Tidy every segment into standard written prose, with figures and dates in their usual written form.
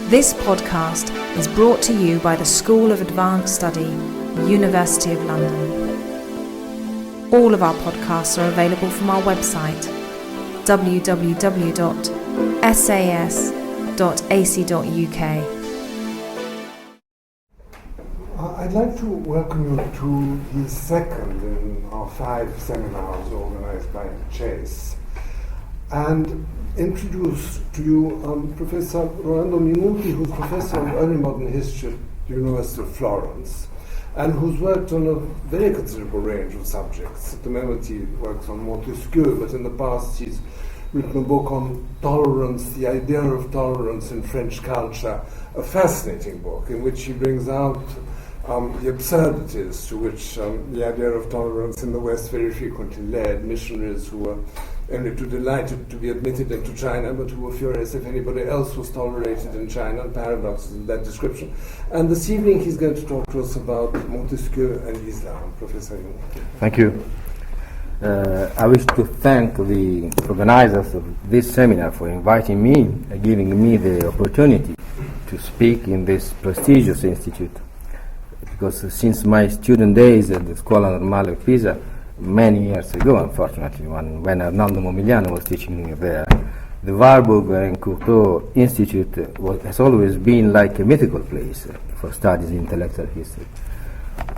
This podcast is brought to you by the School of Advanced Study, University of London. All of our podcasts are available from our website, www.sas.ac.uk. I'd like to welcome you to the second in our 5 seminars organized by Chase, and introduce to you Professor Rolando Minuti, who's Professor of Early Modern History at the University of Florence, and who's worked on a very considerable range of subjects. At the moment he works on Montesquieu, but in the past he's written a book on tolerance, the idea of tolerance in French culture, a fascinating book in which he brings out the absurdities to which the idea of tolerance in the West very frequently led missionaries who were only too delighted to be admitted into China, but who were furious if anybody else was tolerated in China, paradoxes in that description. And this evening he's going to talk to us about Montesquieu and Islam. Professor Jung. Thank you. I wish to thank the organizers of this seminar for inviting me, giving me the opportunity to speak in this prestigious institute. Because since my student days at the Scuola Normale of Pisa, many years ago, unfortunately, when Arnaldo Momigliano was teaching there, the Warburg Institute has always been like a mythical place for studies in intellectual history.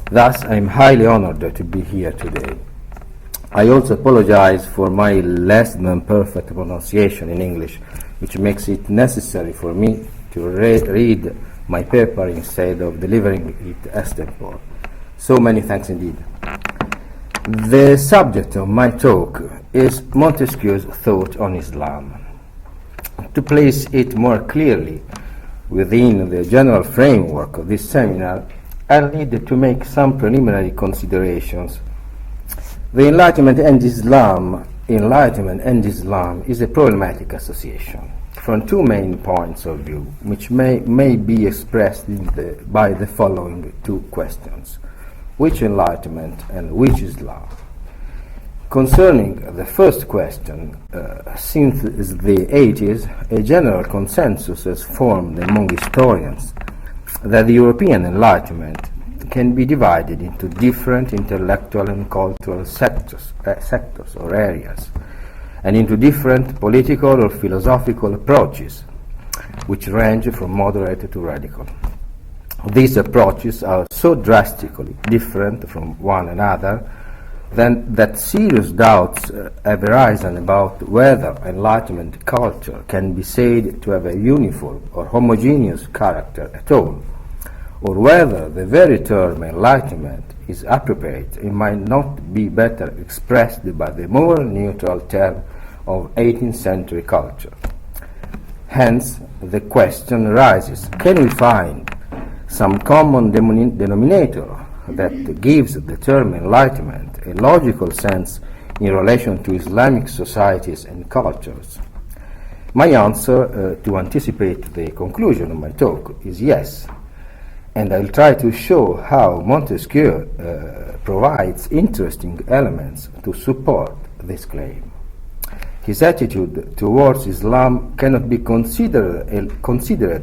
Thus, I am highly honored to be here today. I also apologize for my less than perfect pronunciation in English, which makes it necessary for me to read my paper instead of delivering it extempore. So many thanks indeed. The subject of my talk is Montesquieu's thought on Islam. To place it more clearly within the general framework of this seminar, I'll need to make some preliminary considerations. The Enlightenment and Islam is a problematic association from two main points of view, which may be expressed by the following two questions. Which Enlightenment and which Islam? Concerning the first question, since the 80s, a general consensus has formed among historians that the European Enlightenment can be divided into different intellectual and cultural sectors or areas, and into different political or philosophical approaches, which range from moderate to radical. These approaches are so drastically different from one another that serious doubts have arisen about whether Enlightenment culture can be said to have a uniform or homogeneous character at all, or whether the very term Enlightenment is appropriate and might not be better expressed by the more neutral term of 18th century culture. Hence, the question arises, can we find some common denominator that gives the term Enlightenment a logical sense in relation to Islamic societies and cultures? My answer, to anticipate the conclusion of my talk, is yes, and I'll try to show how Montesquieu provides interesting elements to support this claim. His attitude towards Islam cannot be considered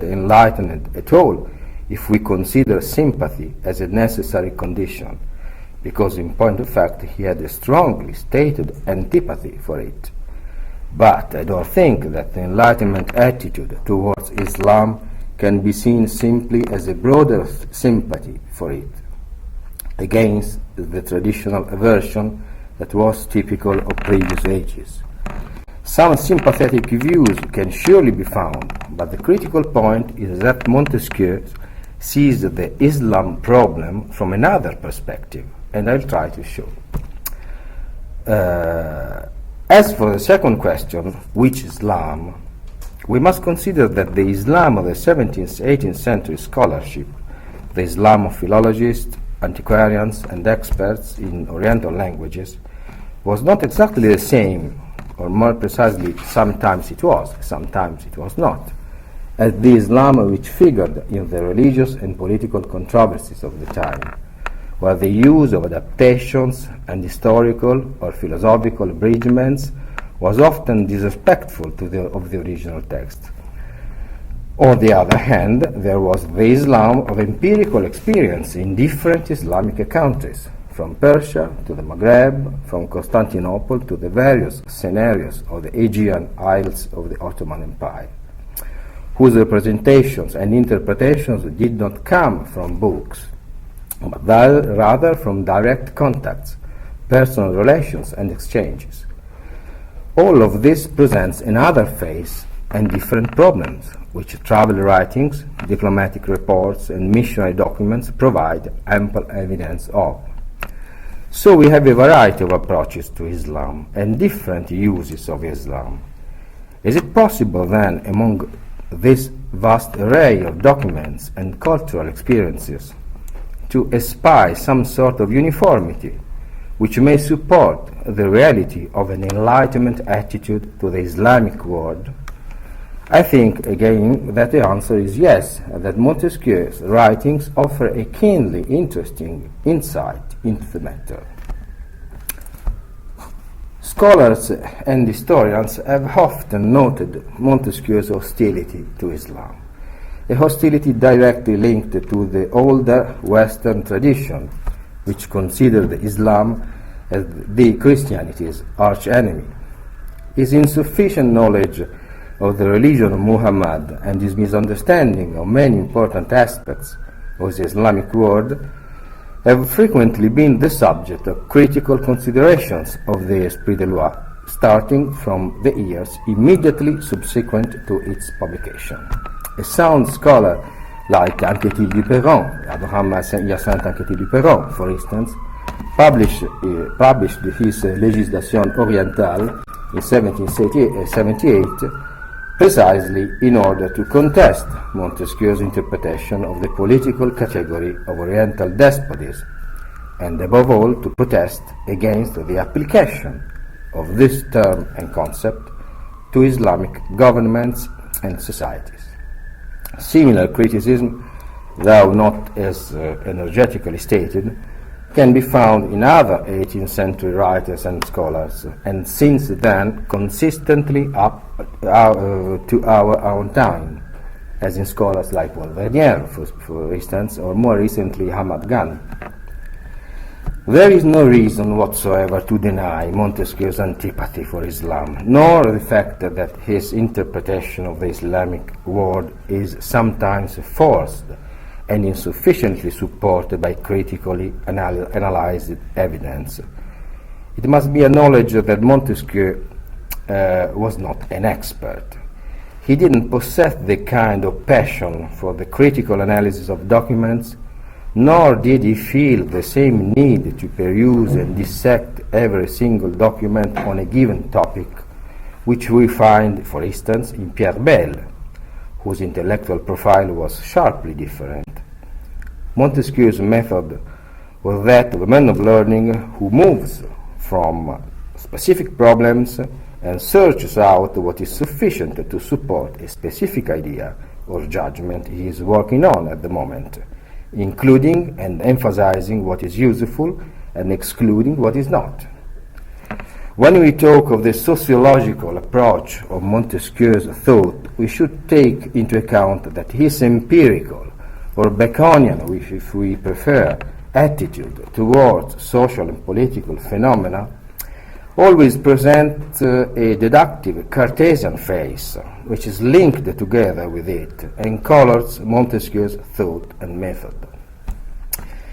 enlightenment at all if we consider sympathy as a necessary condition, because in point of fact he had a strongly stated antipathy for it. But I don't think that the Enlightenment attitude towards Islam can be seen simply as a broader sympathy for it, against the traditional aversion that was typical of previous ages. Some sympathetic views can surely be found, but the critical point is that Montesquieu sees the Islam problem from another perspective, and I'll try to show. As for the second question, which Islam, we must consider that the Islam of the 17th, 18th century scholarship, the Islam of philologists, antiquarians, and experts in Oriental languages, was not exactly the same, or more precisely, sometimes it was not, as the Islam which figured in the religious and political controversies of the time, where the use of adaptations and historical or philosophical abridgments was often disrespectful of the original text. On the other hand, there was the Islam of empirical experience in different Islamic countries, from Persia to the Maghreb, from Constantinople to the various scenarios of the Aegean Isles of the Ottoman Empire, whose representations and interpretations did not come from books, but rather from direct contacts, personal relations and exchanges. All of this presents another phase and different problems, which travel writings, diplomatic reports, and missionary documents provide ample evidence of. So we have a variety of approaches to Islam and different uses of Islam. Is it possible then, among this vast array of documents and cultural experiences, to espy some sort of uniformity which may support the reality of an Enlightenment attitude to the Islamic world? I think, again, that the answer is yes, that Montesquieu's writings offer a keenly interesting insight into the matter. Scholars and historians have often noted Montesquieu's hostility to Islam, a hostility directly linked to the older Western tradition, which considered Islam as the Christianity's archenemy. His insufficient knowledge of the religion of Muhammad and his misunderstanding of many important aspects of the Islamic world have frequently been the subject of critical considerations of the Esprit de Loi, starting from the years immediately subsequent to its publication. A sound scholar like Anquetil du Perron, Abraham Hyacinthe Anquetil du Perron, for instance, published his Législation orientale in 1778 precisely in order to contest Montesquieu's interpretation of the political category of Oriental despotism, and above all to protest against the application of this term and concept to Islamic governments and societies. Similar criticism, though not as energetically stated, can be found in other 18th century writers and scholars, and since then consistently up to our own time, as in scholars like Paul Vernier, for instance, or more recently Hamad Gan. There is no reason whatsoever to deny Montesquieu's antipathy for Islam, nor the fact that his interpretation of the Islamic world is sometimes forced and insufficiently supported by critically analyzed evidence. It must be acknowledged that Montesquieu was not an expert. He didn't possess the kind of passion for the critical analysis of documents, nor did he feel the same need to peruse and dissect every single document on a given topic, which we find, for instance, in Pierre Bell, whose intellectual profile was sharply different. Montesquieu's method was that of a man of learning who moves from specific problems and searches out what is sufficient to support a specific idea or judgment he is working on at the moment, including and emphasizing what is useful and excluding what is not. When we talk of the sociological approach of Montesquieu's thought, we should take into account that his empirical, or Baconian, if we prefer, attitude towards social and political phenomena always presents a deductive Cartesian phase, which is linked together with it and colors Montesquieu's thought and method.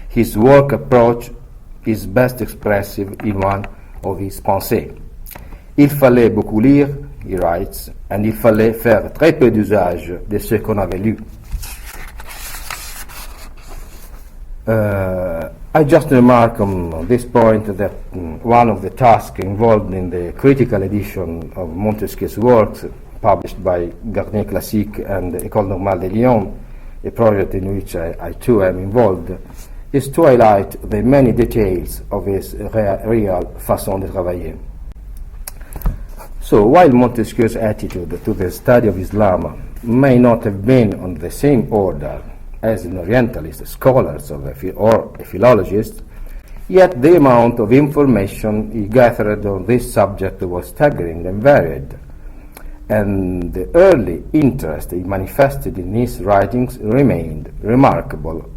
His work approach is best expressive in one of his pensées. Il fallait beaucoup lire, he writes, and il fallait faire très peu d'usage de ce qu'on avait lu. I just remark on this point that one of the tasks involved in the critical edition of Montesquieu's works, published by Garnier Classique and École Normale de Lyon, a project in which I too am involved, is to highlight the many details of his real façon de travailler. So, while Montesquieu's attitude to the study of Islam may not have been on the same order as an Orientalist, scholars or a philologist, yet the amount of information he gathered on this subject was staggering and varied. and the early interest he manifested in his writings remained remarkable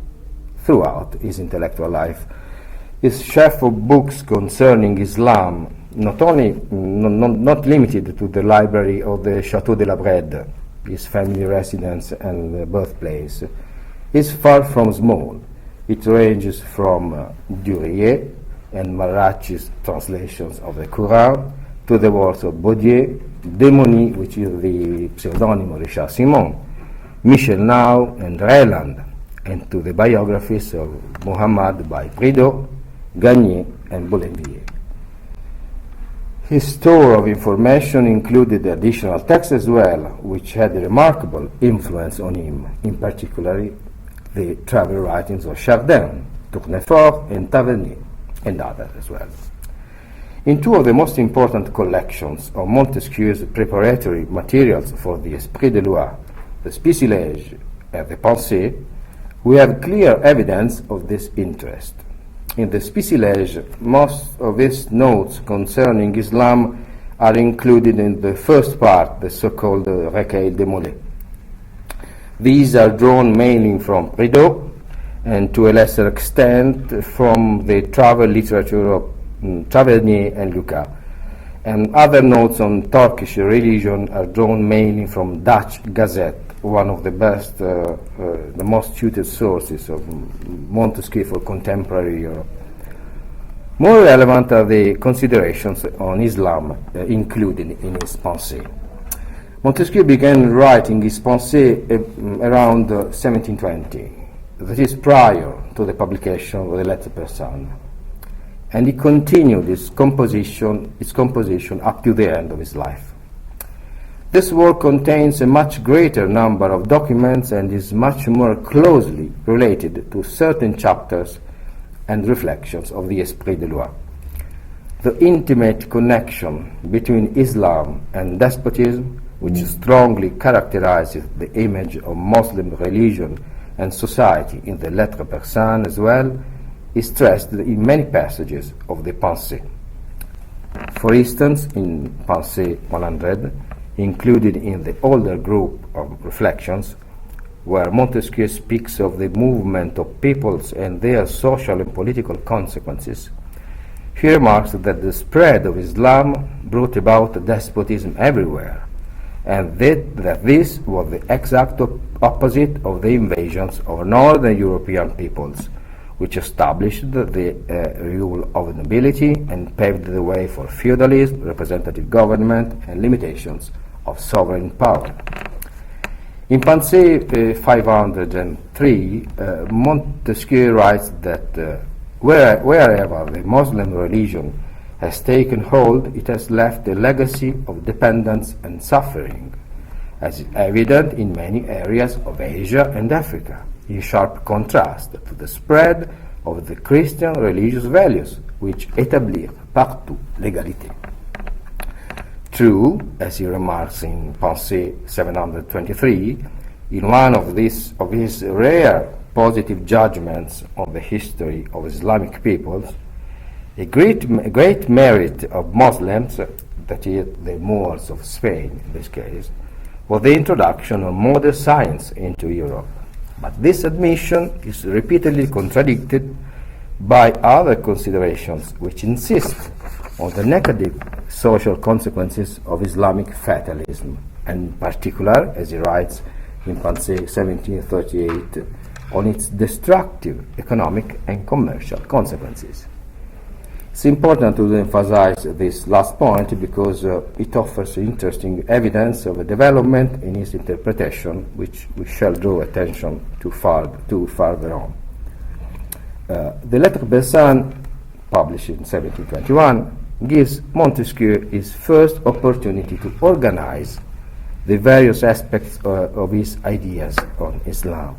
throughout his intellectual life. His shelf of books concerning Islam, not limited to the library of the Château de la Brède, his family residence and birthplace, is far from small. It ranges from Duryea and Marachi's translations of the Quran to the works of Baudier, Demony, which is the pseudonym of Richard Simon, Michel Nau and Reland, and to the biographies of Muhammad by Prideaux, Garnier and Boulainvilliers. His store of information included additional texts as well, which had a remarkable influence on him, in particular the travel writings of Chardin, Tournefort and Tavernier, and others as well. In two of the most important collections of Montesquieu's preparatory materials for the Esprit de Loi, the Spicilège and the Pensée, we have clear evidence of this interest. In the Spicilège, most of his notes concerning Islam are included in the first part, the so-called Recueil des Mollets. These are drawn mainly from Prideaux and to a lesser extent from the travel literature of Tavernier and Lucas. And other notes on Turkish religion are drawn mainly from Dutch Gazette, one of the best, the most suited sources of Montesquieu for contemporary Europe. More relevant are the considerations on Islam included in his Pensée. Montesquieu began writing his Pensée around 1720, that is prior to the publication of the Lettres Persanes, and he continued his composition up to the end of his life. This work contains a much greater number of documents and is much more closely related to certain chapters and reflections of the Esprit de Loi. The intimate connection between Islam and despotism, which strongly characterizes the image of Muslim religion and society in the Lettres Persanes as well, is stressed in many passages of the Pensée. For instance, in Pensée 100, included in the older group of reflections, where Montesquieu speaks of the movement of peoples and their social and political consequences, he remarks that the spread of Islam brought about despotism everywhere, and that this was the exact opposite of the invasions of northern European peoples, which established the rule of nobility and paved the way for feudalism, representative government, and limitations of sovereign power. In Pensée 503, Montesquieu writes that wherever the Muslim religion has taken hold, it has left a legacy of dependence and suffering, as is evident in many areas of Asia and Africa, in sharp contrast to the spread of the Christian religious values, which établirent partout l'égalité. True, as he remarks in Pensée 723, in one of his rare positive judgments on the history of Islamic peoples, a great merit of Muslims, that is, the Moors of Spain in this case, was the introduction of modern science into Europe. But this admission is repeatedly contradicted by other considerations which insist on the negative social consequences of Islamic fatalism, and in particular, as he writes in Pensée 1738, on its destructive economic and commercial consequences. It's important to emphasize this last point because it offers interesting evidence of a development in his interpretation, which we shall draw attention to further on. The Lettres Persanes, published in 1721, gives Montesquieu his first opportunity to organize the various aspects of his ideas on Islam.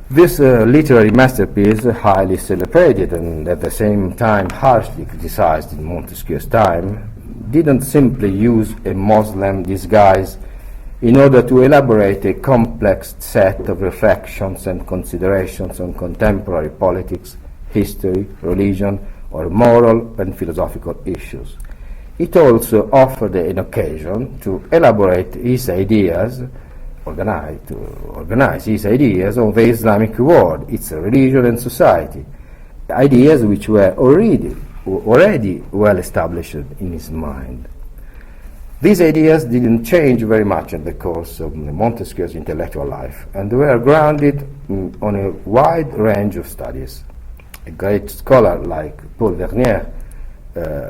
This literary masterpiece, highly celebrated and at the same time harshly criticized in Montesquieu's time, didn't simply use a Muslim disguise in order to elaborate a complex set of reflections and considerations on contemporary politics, history, religion, or moral and philosophical issues. it also offered an occasion to elaborate his ideas, to organize his ideas on the Islamic world, its religion and society, ideas which were already well established in his mind. These ideas didn't change very much in the course of Montesquieu's intellectual life, and were grounded on a wide range of studies. A great scholar like Paul Vernier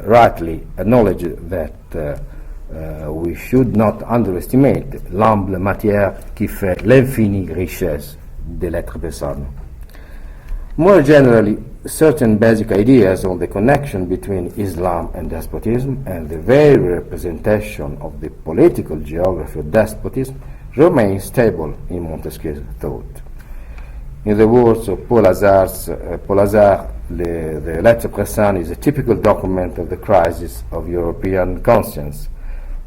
rightly acknowledged that we should not underestimate l'ample matière qui fait l'infinie richesse des lettres personnes. More generally, certain basic ideas on the connection between Islam and despotism and the very representation of the political geography of despotism remain stable in Montesquieu's thought. In the words of Paul Hazard, the Lettres Persanes is a typical document of the crisis of European conscience.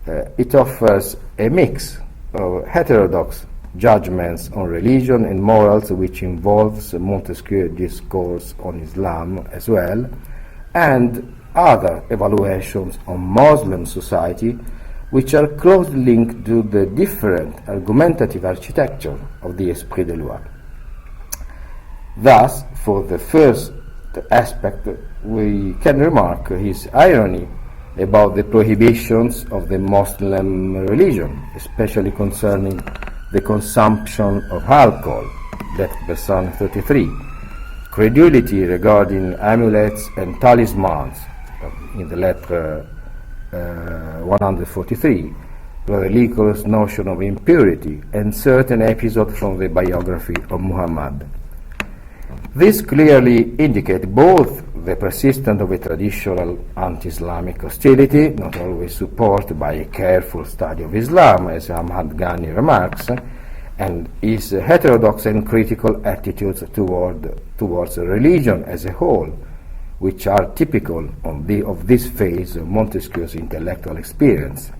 It offers a mix of heterodox judgments on religion and morals, which involves Montesquieu discourse on Islam as well, and other evaluations on Muslim society, which are closely linked to the different argumentative architecture of the Esprit de Loi. Thus, for the first aspect, we can remark his irony about the prohibitions of the Muslim religion, especially concerning the consumption of alcohol, Lettres Persanes 33, credulity regarding amulets and talismans, in the letter 143, the religious notion of impurity, and certain episodes from the biography of Muhammad. This clearly indicates both the persistence of a traditional anti-Islamic hostility, not always supported by a careful study of Islam, as Ahmad Ghani remarks, and his heterodox and critical attitudes towards religion as a whole, which are typical of this phase of Montesquieu's intellectual experience,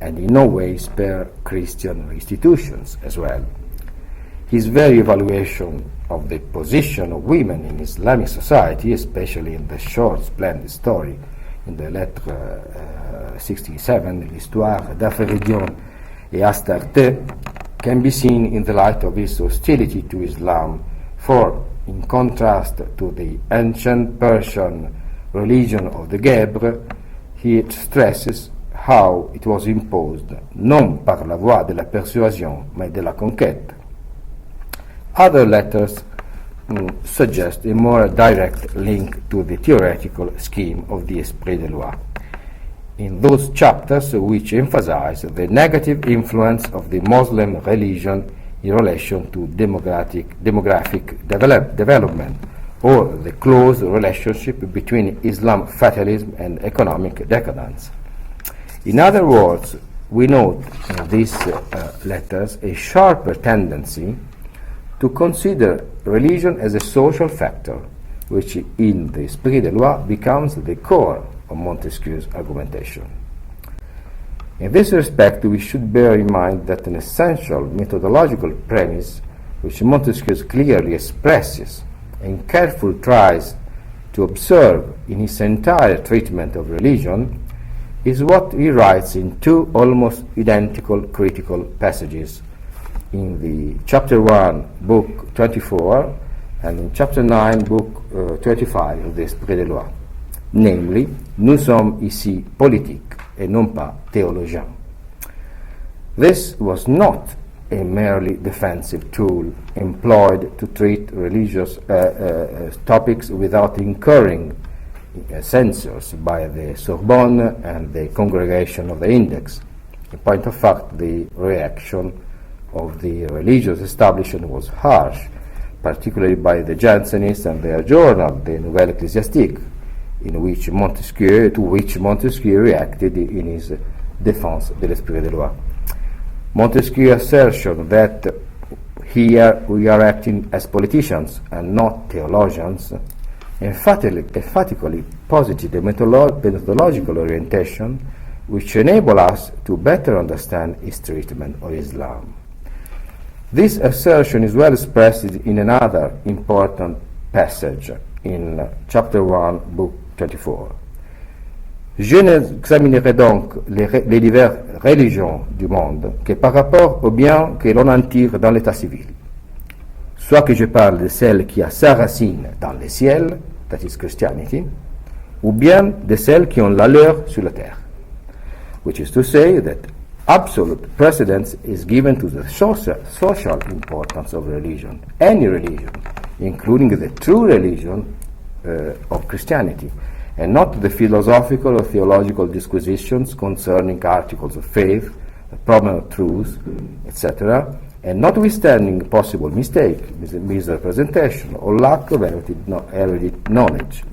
and in no way spare Christian institutions as well. His very evaluation of the position of women in Islamic society, especially in the short, splendid story in the Lettre 67, l'histoire d'Aféridion et Astarte, can be seen in the light of his hostility to Islam, for, in contrast to the ancient Persian religion of the Guebre, he stresses how it was imposed non par la voie de la persuasion, mais de la conquête. Other letters suggest a more direct link to the theoretical scheme of the Esprit de Loi, in those chapters which emphasize the negative influence of the Muslim religion in relation to demographic development, or the close relationship between Islam fatalism and economic decadence. In other words, we note in these letters a sharper tendency to consider religion as a social factor, which in the Esprit de Loi becomes the core of Montesquieu's argumentation. In this respect, we should bear in mind that an essential methodological premise, which Montesquieu clearly expresses and carefully tries to observe in his entire treatment of religion, is what he writes in two almost identical critical passages in the chapter 1, book 24, and in chapter 9, book 25 of the Esprit de Loi, namely, nous sommes ici politiques et non pas théologiens. This was not a merely defensive tool employed to treat religious topics without incurring censures by the Sorbonne and the Congregation of the Index. In point of fact, the reaction of the religious establishment was harsh, particularly by the Jansenists and their journal, the Nouvelle Ecclésiastique, to which Montesquieu reacted in his Défense de l'Esprit de Loi. Montesquieu's assertion that here we are acting as politicians and not theologians emphatically posited the methodological orientation which enable us to better understand his treatment of Islam. This assertion is well expressed in another important passage in chapter 1, book 24. Je n'examinerai donc les diverses religions du monde que par rapport au bien que l'on en tire dans l'état civil. Soit que je parle de celle qui a sa racine dans le ciel, that is Christianity, ou bien de celles qui ont la leur sur la terre, which is to say that absolute precedence is given to the social importance of religion, any religion, including the true religion of Christianity, and not the philosophical or theological disquisitions concerning articles of faith, the problem of truth, etc., and notwithstanding possible mistake, misrepresentation, or lack of erudite knowledge.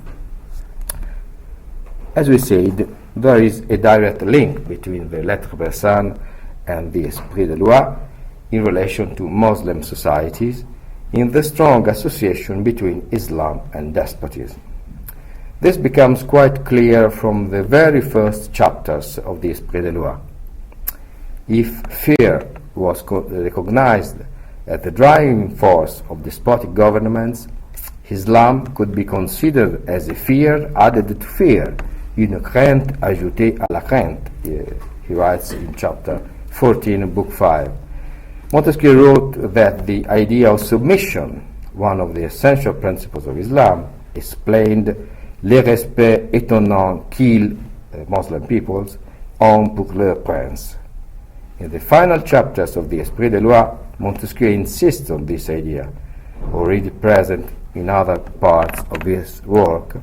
As we said, there is a direct link between the Lettres persanes and the Esprit de Loi in relation to Muslim societies, in the strong association between Islam and despotism. This becomes quite clear from the very first chapters of the Esprit de Loi. If fear was recognized as the driving force of despotic governments, Islam could be considered as a fear added to fear, une crainte ajoutée à la crainte, he writes in chapter 14, book 5. Montesquieu wrote that the idea of submission, one of the essential principles of Islam, explained le respect étonnant qu'ils, Muslim peoples, ont pour leur prince. In the final chapters of the Esprit de Loi, Montesquieu insists on this idea, already present in other parts of his work,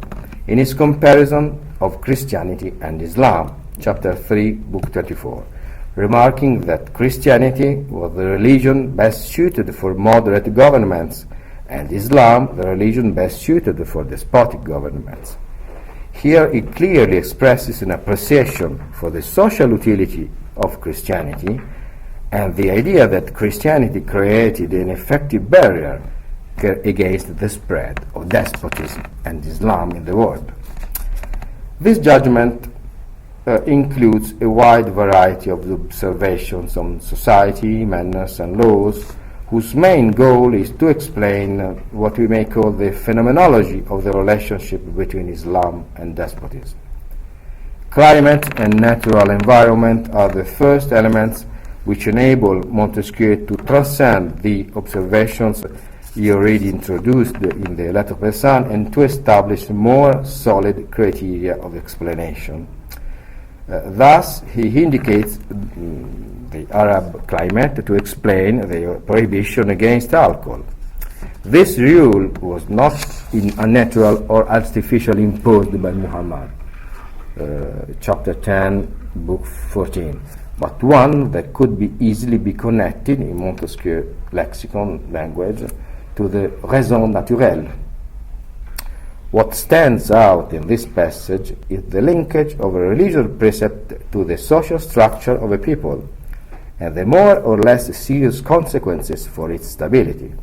in his comparison of Christianity and Islam, chapter 3, book 24, remarking that Christianity was the religion best suited for moderate governments, and Islam the religion best suited for despotic governments. Here he clearly expresses an appreciation for the social utility of Christianity and the idea that Christianity created an effective barrier against the spread of despotism and Islam in the world. This judgment includes a wide variety of observations on society, manners, and laws, whose main goal is to explain what we may call the phenomenology of the relationship between Islam and despotism. Climate and natural environment are the first elements which enable Montesquieu to transcend the observations he already introduced in the Lettres persanes and to establish more solid criteria of explanation. Thus, he indicates the Arab climate to explain the prohibition against alcohol. This rule was not unnatural or artificially imposed by Muhammad, chapter 10, book 14, but one that could be easily be connected in Montesquieu lexicon language to the raison naturelle. What stands out in this passage is the linkage of a religious precept to the social structure of a people, and the more or less serious consequences for its stability.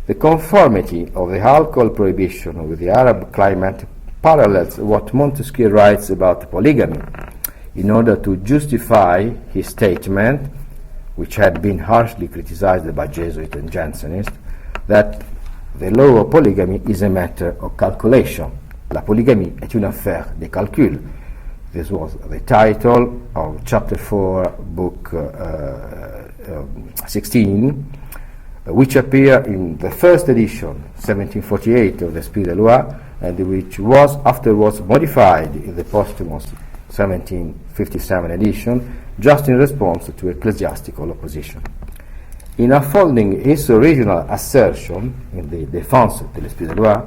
The conformity of the alcohol prohibition with the Arab climate parallels what Montesquieu writes about polygamy, in order to justify his statement, which had been harshly criticized by Jesuits and Jansenists, that the law of polygamy is a matter of calculation. La polygamie est une affaire de calcul. This was the title of chapter 4, book 16, which appeared in the first edition, 1748, of the Esprit de Loi, and which was afterwards modified in the posthumous 1757 edition, just in response to ecclesiastical opposition. In unfolding his original assertion in the Défense de l'Esprit de Loi,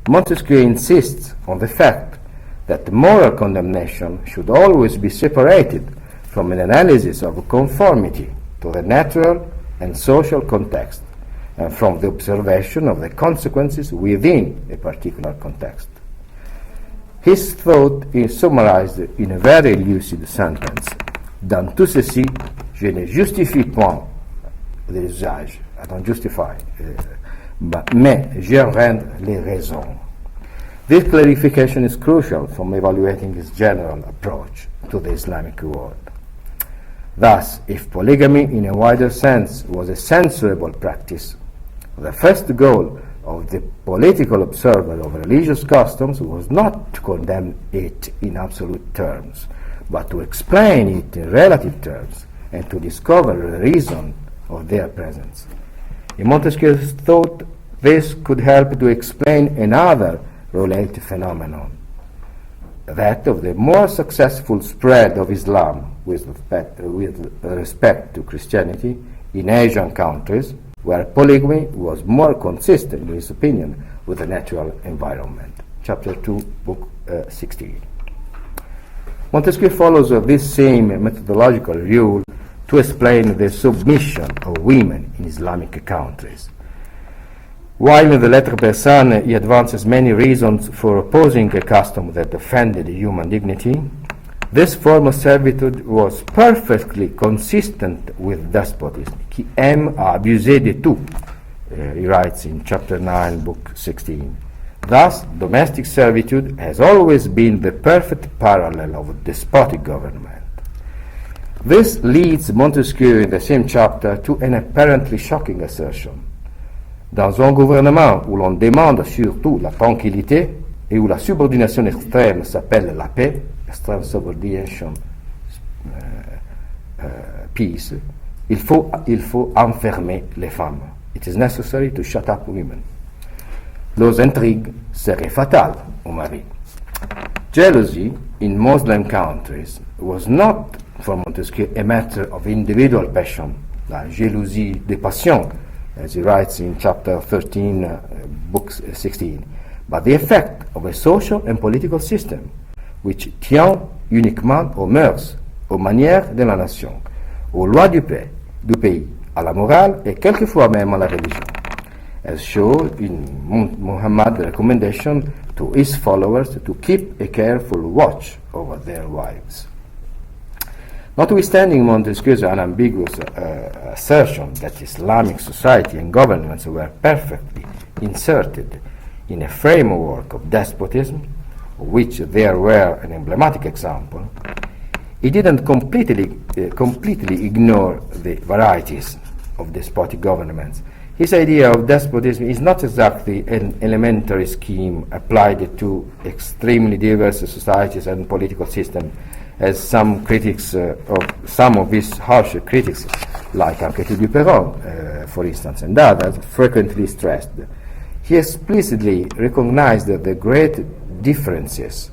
Montesquieu insists on the fact that moral condemnation should always be separated from an analysis of conformity to the natural and social context, and from the observation of the consequences within a particular context. His thought is summarized in a very lucid sentence. Dans tout ceci, je ne justifie point les usages, I don't justify, mais je rends les raisons. This clarification is crucial from evaluating his general approach to the Islamic world. Thus, if polygamy in a wider sense was a censorable practice, the first goal of the political observer of religious customs was not to condemn it in absolute terms, but to explain it in relative terms and to discover the reason of their presence. In Montesquieu's thought, this could help to explain another related phenomenon, that of the more successful spread of Islam with respect to Christianity in Asian countries, where polygamy was more consistent, in his opinion, with the natural environment. Chapter 2, Book 16. Montesquieu follows this same methodological rule to explain the submission of women in Islamic countries. While in the Lettres Persanes he advances many reasons for opposing a custom that offended human dignity, this form of servitude was perfectly consistent with despotism, qui aime à abuser de tout, he writes in chapter 9, book 16. Thus, domestic servitude has always been the perfect parallel of despotic government. This leads Montesquieu in the same chapter to an apparently shocking assertion. Dans un gouvernement où l'on demande surtout la tranquillité et où la subordination extrême s'appelle la paix, extreme subordination, peace, il faut enfermer les femmes. It is necessary to shut up women. Those intrigues seraient fatales au mari. Jealousy in Muslim countries was not, for Montesquieu, a matter of individual passion, la jalousie des passions, as he writes in chapter 13, book 16, but the effect of a social and political system which tient uniquement aux mœurs, aux manières de la nation, aux lois du pays, à la morale et quelquefois même à la religion, as shown in Muhammad's recommendation to his followers to keep a careful watch over their wives. Notwithstanding Montesquieu's unambiguous assertion that Islamic society and governments were perfectly inserted in a framework of despotism, of which there were an emblematic example, he didn't completely ignore the varieties of despotic governments. His idea of despotism is not exactly an elementary scheme applied to extremely diverse societies and political systems, as some of his harsh critics, like Anquetil Duperron, for instance, and others, frequently stressed. He explicitly recognized the great differences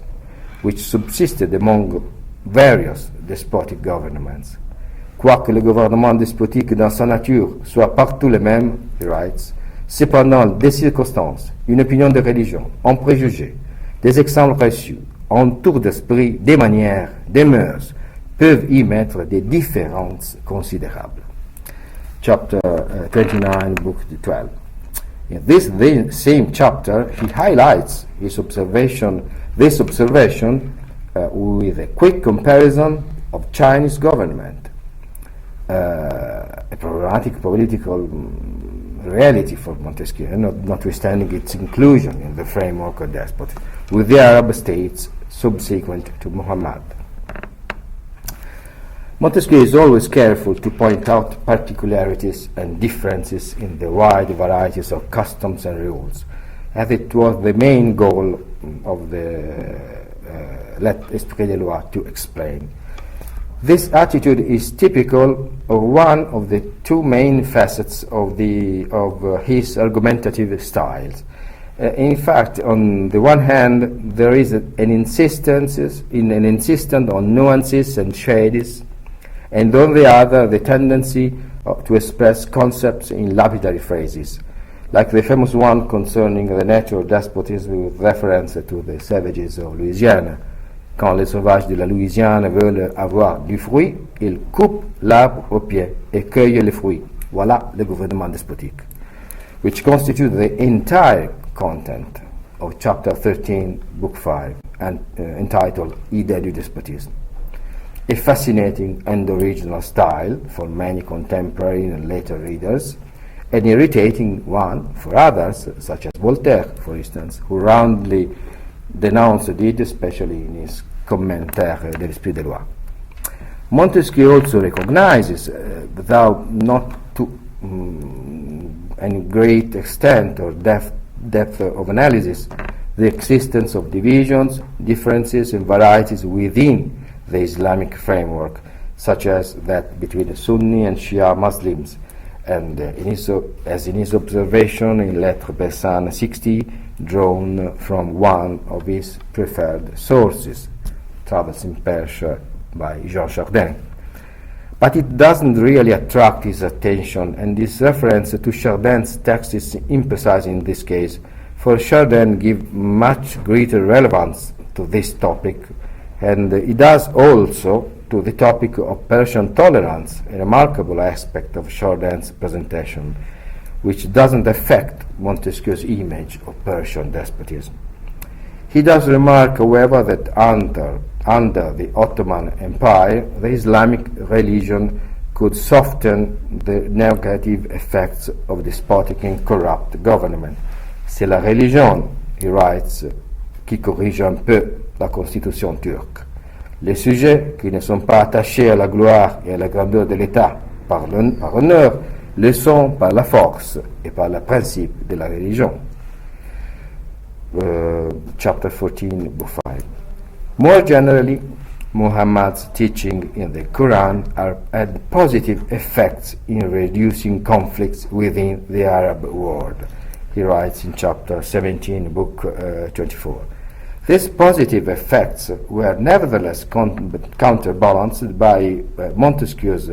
which subsisted among various despotic governments. Quoique le gouvernement despotique dans sa nature soit partout le même, he writes, cependant des circonstances, une opinion de religion, un préjugé, des exemples reçus, un tour d'esprit, des manières, des mœurs, peuvent y mettre des différences considérables. Chapter 29, book 12. In this same chapter, he highlights this observation with a quick comparison of Chinese government, a problematic political reality for Montesquieu, notwithstanding its inclusion in the framework of despotism, with the Arab states subsequent to Muhammad. Montesquieu is always careful to point out particularities and differences in the wide varieties of customs and rules, as it was the main goal of the L'Esprit des Lois to explain. This attitude is typical of one of the two main facets of his argumentative styles. In fact, on the one hand, there is an insistence on nuances and shades, and on the other, the tendency to express concepts in lapidary phrases, like the famous one concerning the nature of despotism with reference to the savages of Louisiana. Quand les sauvages de la Louisiane veulent avoir du fruit, ils coupent l'arbre au pied et cueillent les fruits. Voilà le gouvernement despotique, which constitutes the entire content of chapter 13, book 5, and entitled Idée du despotisme. A fascinating and original style for many contemporary and later readers, an irritating one for others, such as Voltaire, for instance, who roundly denounced it, especially in his Commentaire de l'Esprit des Lois. Montesquieu also recognizes, though not to any great extent or depth, depth of analysis the existence of divisions, differences, and varieties within the Islamic framework, such as that between the Sunni and Shia Muslims, and as in his observation in Lettres Persan 60, drawn from one of his preferred sources, Travels in Persia by Jean Chardin. But it doesn't really attract his attention, and this reference to Chardin's text is emphasized in this case, for Chardin gives much greater relevance to this topic, and it does also to the topic of Persian tolerance, a remarkable aspect of Chardin's presentation, which doesn't affect Montesquieu's image of Persian despotism. He does remark, however, that under the Ottoman Empire, the Islamic religion could soften the negative effects of despotic and corrupt government. C'est la religion, he writes, qui corrige un peu la constitution turque. Les sujets qui ne sont pas attachés à la gloire et à la grandeur de l'État par honneur le sont par la force et par le principe de la religion. Chapter 14, Book 5. More generally, Muhammad's teaching in the Quran had positive effects in reducing conflicts within the Arab world. He writes in chapter 17, book 24. These positive effects were nevertheless counterbalanced by Montesquieu's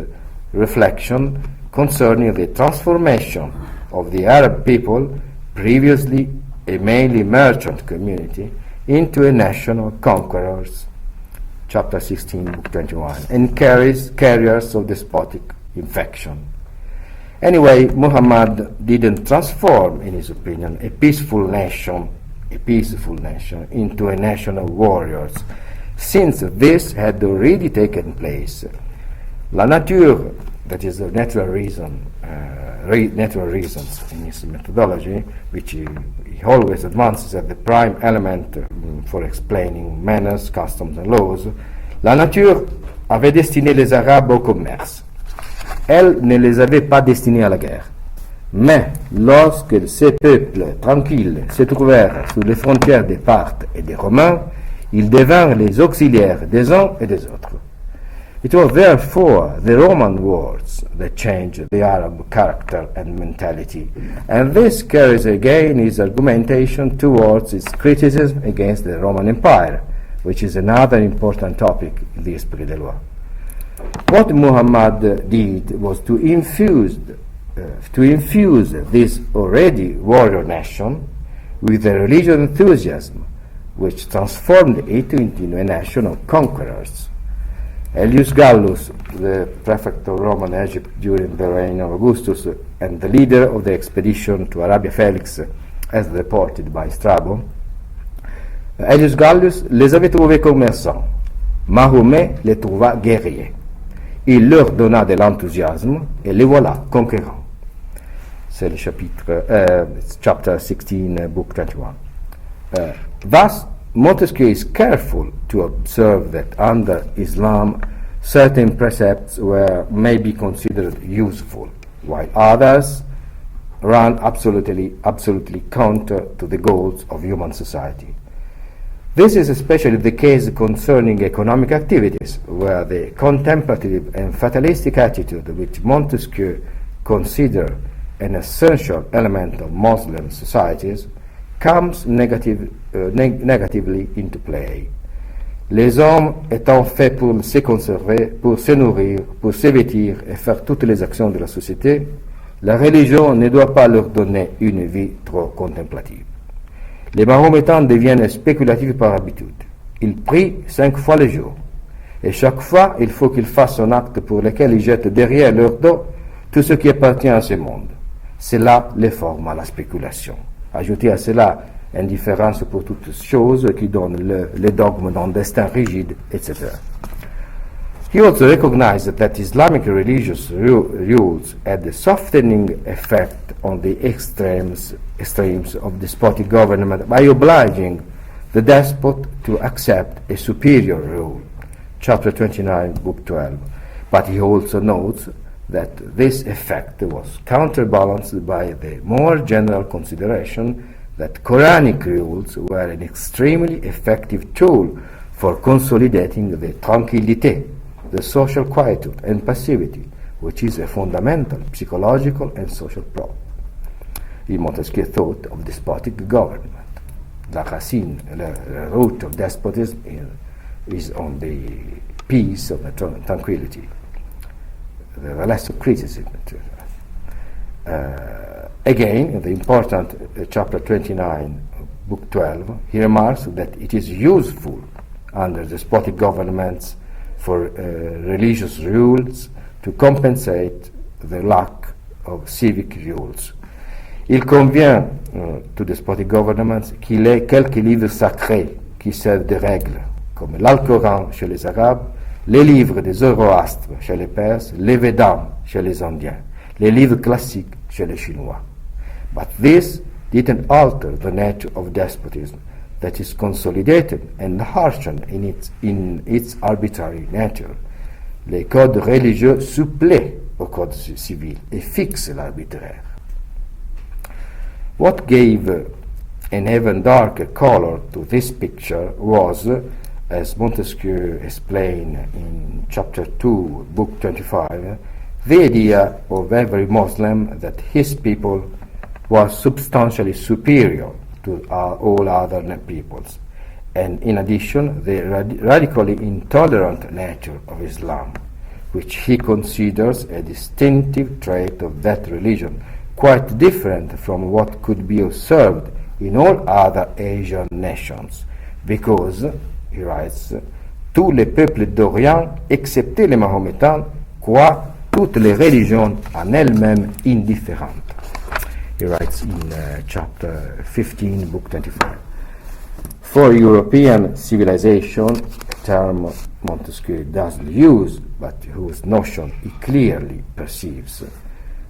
reflection concerning the transformation of the Arab people, previously a mainly merchant community, into a national conquerors, chapter 16, book 21, and carriers of despotic infection. Anyway, Muhammad didn't transform, in his opinion, a peaceful nation into a nation of warriors, since this had already taken place. La nature, that is the natural reasons in his methodology, which he always advances as the prime element for explaining manners, customs and laws. La nature avait destiné les Arabes au commerce. Elle ne les avait pas destinés à la guerre. Mais lorsque ces peuples tranquilles se trouvèrent sous les frontières des Parthes et des Romains, ils devinrent les auxiliaires des uns et des autres. It was therefore the Roman wars that changed the Arab character and mentality, and this carries again his argumentation towards its criticism against the Roman Empire, which is another important topic in the Esprit des Lois. What Muhammad did was to infuse this already warrior nation with a religious enthusiasm, which transformed it into a nation of conquerors. Aelius Gallus, the prefect of Roman Egypt during the reign of Augustus and the leader of the expedition to Arabia Felix, as reported by Strabo, Aelius Gallus les avait trouvés commerçants. Mahomet les trouva guerriers. Il leur donna de l'enthousiasme et les voilà conquérants. C'est le chapter 16, book 21. Thus, Montesquieu is careful to observe that under Islam certain precepts may be considered useful, while others run absolutely counter to the goals of human society. This is especially the case concerning economic activities, where the contemplative and fatalistic attitude which Montesquieu considers an essential element of Muslim societies comes negatively into play. Les hommes étant faits pour se conserver, pour se nourrir, pour se vêtir et faire toutes les actions de la société, la religion ne doit pas leur donner une vie trop contemplative. Les mahométans deviennent spéculatifs par habitude. Ils prient 5 fois le jour. Et chaque fois, il faut qu'ils fassent un acte pour lequel ils jettent derrière leur dos tout ce qui appartient à ce monde. Cela les forme à la spéculation. Ajoutez à cela indifférence pour toutes choses qui donnent le dogme d'un destin rigide, etc. He also recognized that Islamic religious rules had a softening effect on the extremes of despotic government by obliging the despot to accept a superior rule. Chapter 29, book 12. But he also notes that this effect was counterbalanced by the more general consideration that Quranic rules were an extremely effective tool for consolidating the tranquillité, the social quietude and passivity, which is a fundamental psychological and social problem. Montesquieu thought of despotic government. La racine, the root of despotism is on the peace, of the tranquility, the less of criticism. Again, in the important chapter 29, book 12, he remarks that it is useful under despotic governments for religious rules to compensate the lack of civic rules. Il convient to despotic governments qu'il y ait quelques livres sacrés qui servent de règles, comme l'Alcoran chez les Arabes, les livres des Zoroastres chez les Perses, les Védas chez les Indiens, les livres classiques chez les Chinois. But this didn't alter the nature of despotism, that is consolidated and harshened in its arbitrary nature. Les codes religieux suppléent au code civil et fixent l'arbitraire. What gave an even darker color to this picture was, as Montesquieu explained in chapter 2, book 25, the idea of every Muslim that his people was substantially superior to all other peoples, and in addition the radically intolerant nature of Islam, which he considers a distinctive trait of that religion, quite different from what could be observed in all other Asian nations, because, he writes, tous les peuples d'Orient, excepté les Mahométans, croient toutes les religions en elles-mêmes indifferentes. He writes in chapter 15, book 25. For European civilization, a term Montesquieu doesn't use, but whose notion he clearly perceives,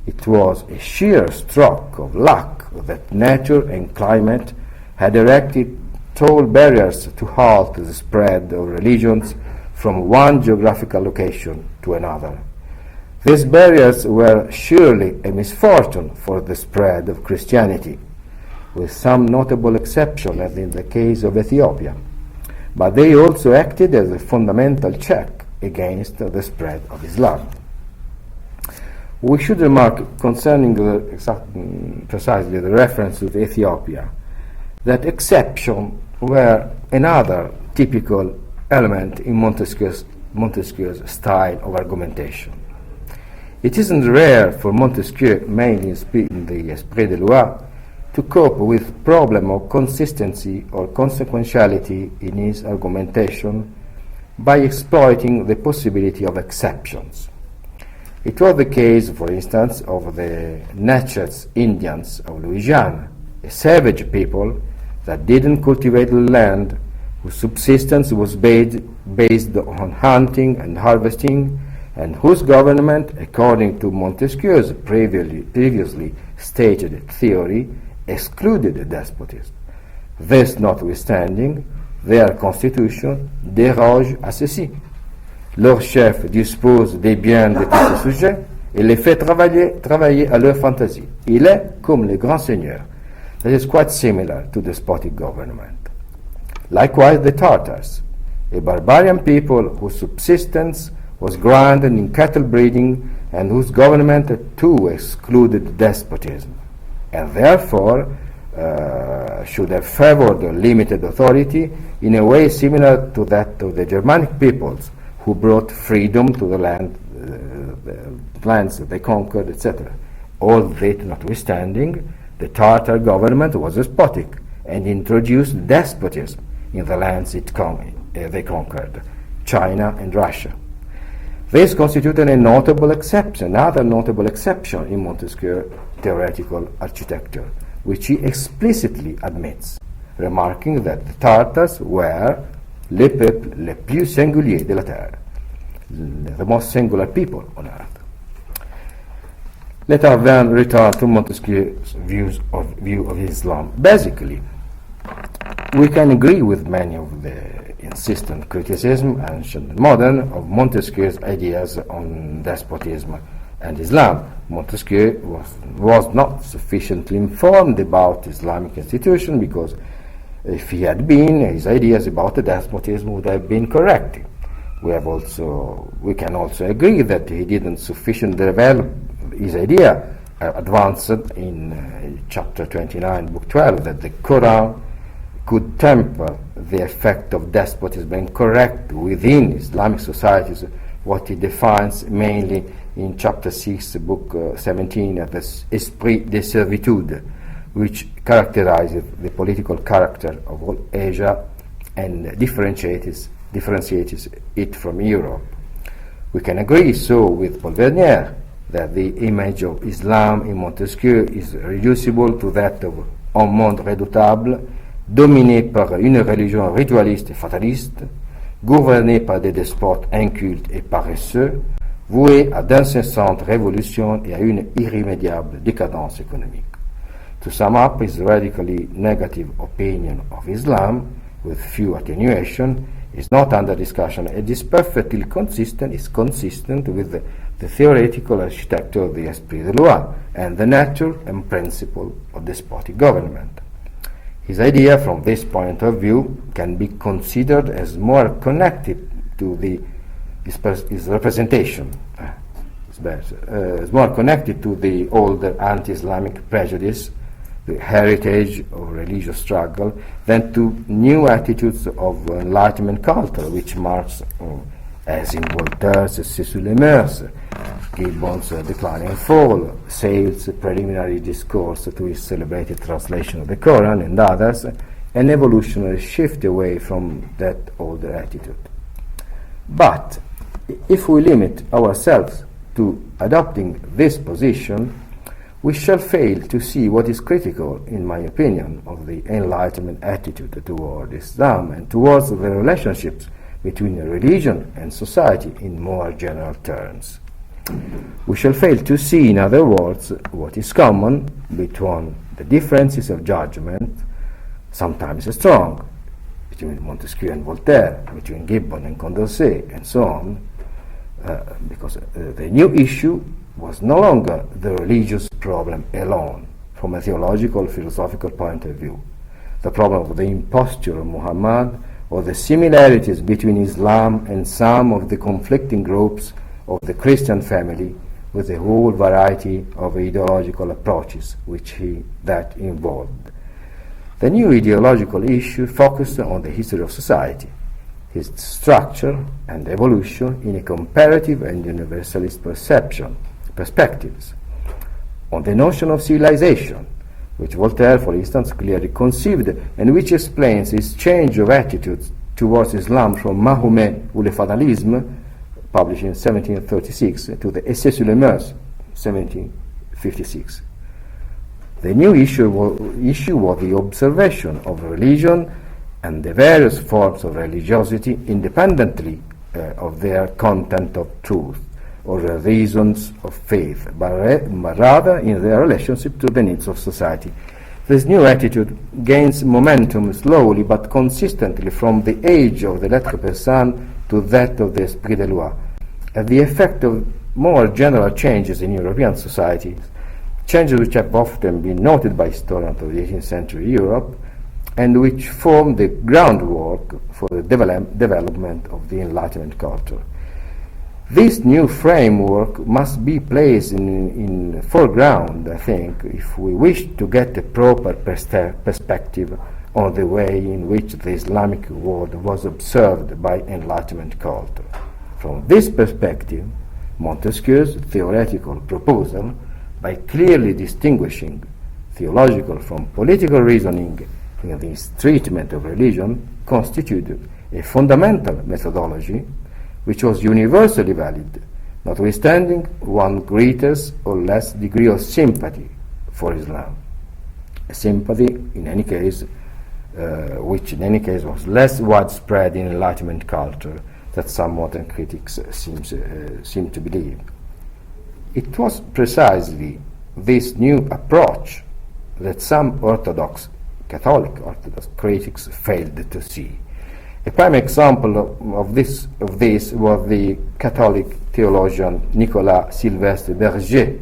it was a sheer stroke of luck that nature and climate had erected tall barriers to halt the spread of religions from one geographical location to another. These barriers were surely a misfortune for the spread of Christianity, with some notable exception as in the case of Ethiopia, but they also acted as a fundamental check against the spread of Islam. We should remark concerning precisely the reference to Ethiopia, that exception were another typical element in Montesquieu's style of argumentation. It isn't rare for Montesquieu, mainly in the Esprit de Loi, to cope with problem of consistency or consequentiality in his argumentation by exploiting the possibility of exceptions. It was the case, for instance, of the Natchez Indians of Louisiana, a savage people that didn't cultivate the land, whose subsistence was based on hunting and harvesting, and whose government, according to Montesquieu's previously stated theory, excluded despotism. This notwithstanding, their constitution déroge à ceci. Leur chef dispose des biens de tous ses sujets et les fait travailler à leur fantaisie. Il est comme les grands seigneurs. That is quite similar to despotic government. Likewise the Tartars, a barbarian people whose subsistence was grounded in cattle breeding and whose government too excluded despotism, and therefore should have favored limited authority in a way similar to that of the Germanic peoples, who brought freedom to the lands that they conquered, etc. All that notwithstanding, the Tartar government was despotic and introduced despotism in the lands they conquered, China and Russia. This constituted a notable exception, another notable exception in Montesquieu's theoretical architecture, which he explicitly admits, remarking that the Tartars were les peuples les plus singuliers de la terre, the most singular people on earth. Let us then return to Montesquieu's view of Islam. Basically, we can agree with many of the insistent criticism, ancient and modern, of Montesquieu's ideas on despotism and Islam. Montesquieu was not sufficiently informed about Islamic institutions, because if he had been, his ideas about the despotism would have been correct. We can also agree that he didn't sufficiently develop his idea, advanced in chapter 29, book 12, that the Quran could temper the effect of despotism and correct within Islamic societies what he defines mainly in chapter 6, book 17, as the esprit de servitude, which characterizes the political character of all Asia and differentiates it from Europe. We can agree so with Paul Vernier that the image of Islam in Montesquieu is reducible to that of un monde redoutable, dominé par une religion ritualiste et fataliste, gouverné par des despotes incultes et paresseux, voué à d'incessantes révolutions et à une irrémédiable décadence économique. To sum up his radically negative opinion of Islam, with few attenuation, is not under discussion. It is perfectly consistent with the theoretical architecture of the esprit de loi and the nature and principle of despotic government. His idea from this point of view can be considered as more connected to his representation, is more connected to the older anti-Islamic prejudice, the heritage of religious struggle, than to new attitudes of Enlightenment culture, which marks, as in Voltaire's C'est sur les mœurs, Gibbon's Decline and Fall, Sale's preliminary discourse to his celebrated translation of the Quran, and others, an evolutionary shift away from that older attitude. But if we limit ourselves to adopting this position, we shall fail to see what is critical, in my opinion, of the Enlightenment attitude toward Islam and towards the relationships between religion and society in more general terms. We shall fail to see, in other words, what is common between the differences of judgment, sometimes strong, between Montesquieu and Voltaire, between Gibbon and Condorcet, and so on, because the new issue was no longer the religious problem alone, from a theological, philosophical point of view. The problem of the imposture of Muhammad, or the similarities between Islam and some of the conflicting groups of the Christian family, with a whole variety of ideological approaches which that involved. The new ideological issue focused on the history of society, its structure and evolution in a comparative and universalist perspectives, on the notion of civilization, which Voltaire, for instance, clearly conceived, and which explains his change of attitudes towards Islam from Mahomet ou le fatalisme, published in 1736, to the Essai sur les mœurs, 1756. The new issue was the observation of religion and the various forms of religiosity independently of their content of truth or the reasons of faith, but rather in their relationship to the needs of society. This new attitude gains momentum slowly but consistently from the age of the Lettres persanes to that of the Esprit de Loi, as the effect of more general changes in European societies, changes which have often been noted by historians of the 18th century Europe, and which form the groundwork for the development of the Enlightenment culture. This new framework must be placed in foreground, I think, if we wish to get a proper perspective on the way in which the Islamic world was observed by Enlightenment culture. From this perspective, Montesquieu's theoretical proposal, by clearly distinguishing theological from political reasoning in this treatment of religion, constituted a fundamental methodology which was universally valid, notwithstanding one greater or less degree of sympathy for Islam. A sympathy, in any case, which in any case was less widespread in Enlightenment culture than some modern critics seem to believe. It was precisely this new approach that some Catholic Orthodox critics failed to see, A prime example of this was the Catholic theologian Nicolas Sylvestre Berger,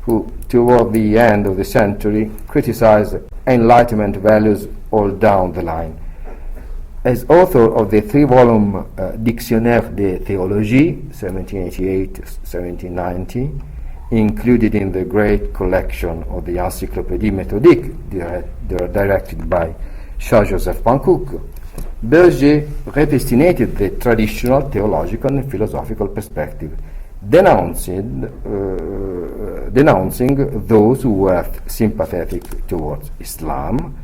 who, toward the end of the century, criticized Enlightenment values all down the line. As author of the 3-volume Dictionnaire de théologie, 1788-1790, included in the great collection of the Encyclopédie méthodique directed by Charles-Joseph Panckoucke, Berger repistinated the traditional theological and philosophical perspective, denouncing those who were sympathetic towards Islam,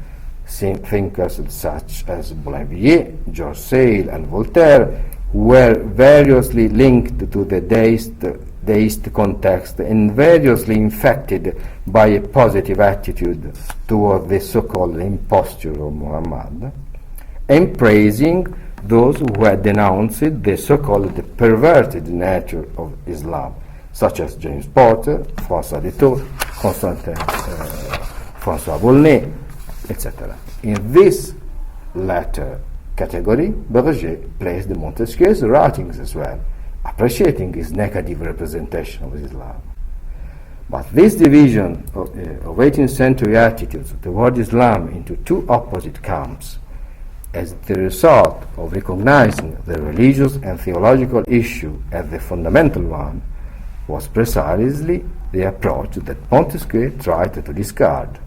thinkers such as Boulainvilliers, George Sale, and Voltaire, were variously linked to the deist context and variously infected by a positive attitude toward the so-called imposture of Muhammad, and praising those who had denounced the so-called perverted nature of Islam, such as James Porter, François de Thou, Constantin François Volney, etc. In this latter category, Berger placed Montesquieu's writings as well, appreciating his negative representation of Islam. But this division of 18th century attitudes toward Islam into two opposite camps, as the result of recognizing the religious and theological issue as the fundamental one, was precisely the approach that Montesquieu tried to discard.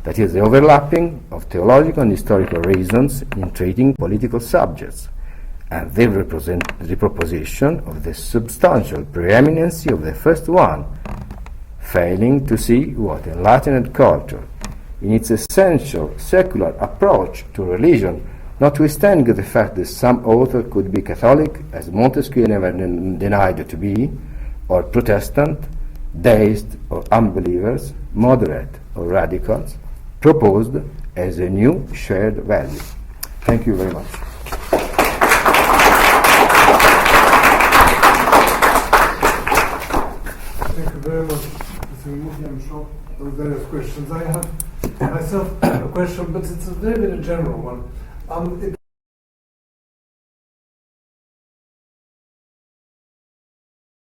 That is, the overlapping of theological and historical reasons in treating political subjects, and the proposition of the substantial preeminency of the first one, failing to see what enlightened culture, in its essential secular approach to religion, notwithstanding the fact that some author could be Catholic, as Montesquieu never denied to be, or Protestant, deist or unbelievers, moderate or radicals, proposed as a new shared value. Thank you very much. Thank you very much, Mr. Minuti. I'm sure there are various questions. I have myself a question, but it's a very, very general one.